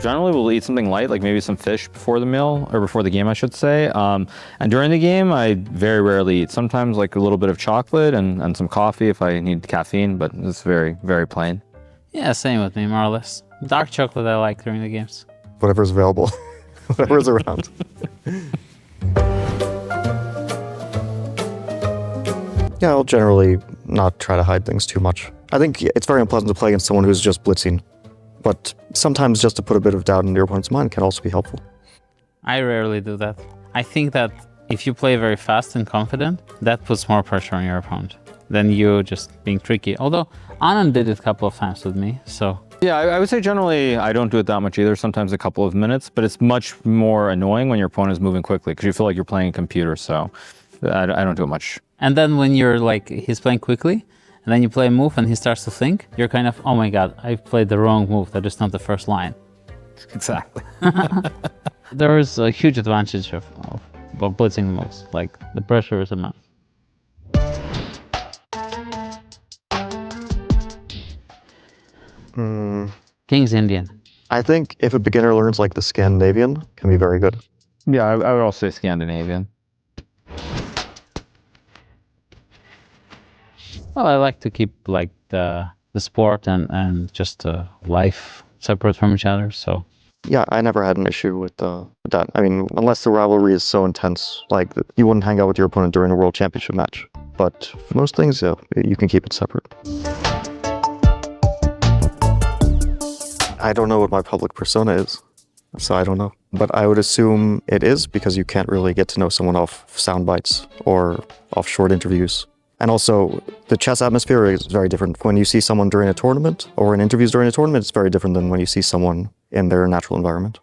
generally will eat something light, like maybe some fish before the meal, or before the game, I should say. And during the game, I very rarely eat. Sometimes like a little bit of chocolate and some coffee if I need caffeine, but it's very, very plain. Yeah, same with me, more or less. Dark chocolate I like during the games. Whatever's available, whatever's around. Yeah, I'll generally not try to hide things too much. I think it's very unpleasant to play against someone who's just blitzing, but sometimes just to put a bit of doubt in your opponent's mind can also be helpful. I rarely do that. I think that if you play very fast and confident, that puts more pressure on your opponent than you just being tricky. Although Anand did it a couple of times with me, so. Yeah, I would say generally I don't do it that much either, sometimes a couple of minutes, but it's much more annoying when your opponent is moving quickly because you feel like you're playing a computer, so I don't do it much. And then when you're like, he's playing quickly, and then you play a move and he starts to think, you're kind of, oh my God, I've played the wrong move. That is not the first line. Exactly. There is a huge advantage of blitzing moves. Like the pressure is immense. King's Indian. I think if a beginner learns like the Scandinavian, can be very good. Yeah, I would also say Scandinavian. Well, I like to keep like the sport and just life separate from each other, so. Yeah, I never had an issue with that. I mean, unless the rivalry is so intense, like you wouldn't hang out with your opponent during a world championship match. But for most things, yeah, you can keep it separate. I don't know what my public persona is, so I don't know. But I would assume it is because you can't really get to know someone off sound bites or off short interviews. And also, the chess atmosphere is very different. When you see someone during a tournament or in interviews during a tournament, it's very different than when you see someone in their natural environment.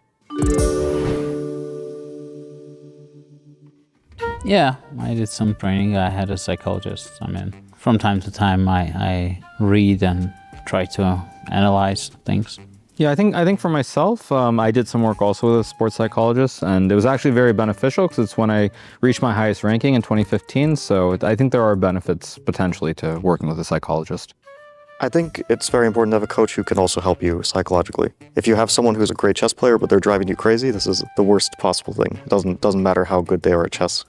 Yeah, I did some training. I had a psychologist. I mean, from time to time, I read and try to analyze things. Yeah, I think for myself, I did some work also with a sports psychologist, and it was actually very beneficial because it's when I reached my highest ranking in 2015. So I think there are benefits potentially to working with a psychologist. I think it's very important to have a coach who can also help you psychologically. If you have someone who's a great chess player, but they're driving you crazy, this is the worst possible thing. It doesn't matter how good they are at chess.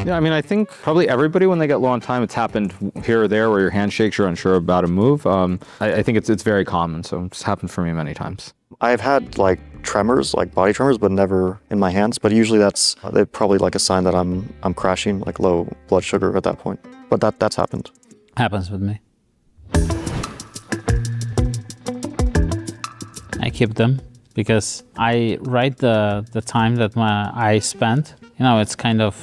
Yeah, I mean, I think probably everybody, when they get low on time, it's happened here or there where your hand shakes, you're unsure about a move. I think it's very common, so it's happened for me many times. I've had like tremors, like body tremors, but never in my hands. But usually that's probably like a sign that I'm crashing, like low blood sugar at that point. But that's happened. Happens with me. I keep them because I write the time that I spent. You know, it's kind of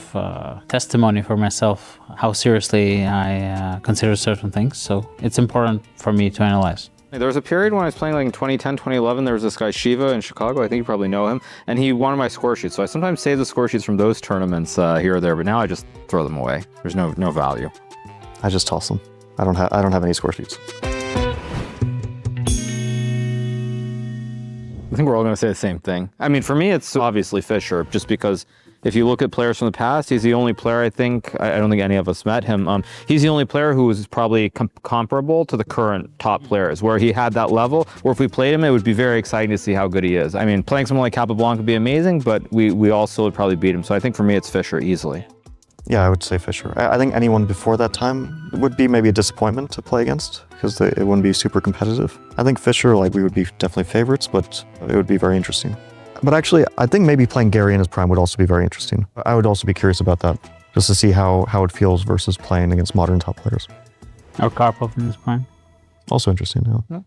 testimony for myself, how seriously I consider certain things. So it's important for me to analyze. There was a period when I was playing like in 2010, 2011, there was this guy Shiva in Chicago, I think you probably know him, and he wanted my score sheets. So I sometimes save the score sheets from those tournaments here or there, but now I just throw them away. There's no value. I just toss them. I don't have any score sheets. I think we're all going to say the same thing. I mean, for me, it's obviously Fischer, just because if you look at players from the past, he's the only player I don't think any of us met him. He's the only player who was probably comparable to the current top players, where he had that level, where if we played him, it would be very exciting to see how good he is. I mean, playing someone like Capablanca would be amazing, but we also would probably beat him. So I think for me, it's Fischer easily. Yeah, I would say Fischer. I think anyone before that time would be maybe a disappointment to play against because it wouldn't be super competitive. I think Fischer, like, we would be definitely favorites, but it would be very interesting. But actually, I think maybe playing Gary in his prime would also be very interesting. I would also be curious about that, just to see how it feels versus playing against modern top players. Or Karpov in his prime. Also interesting, yeah.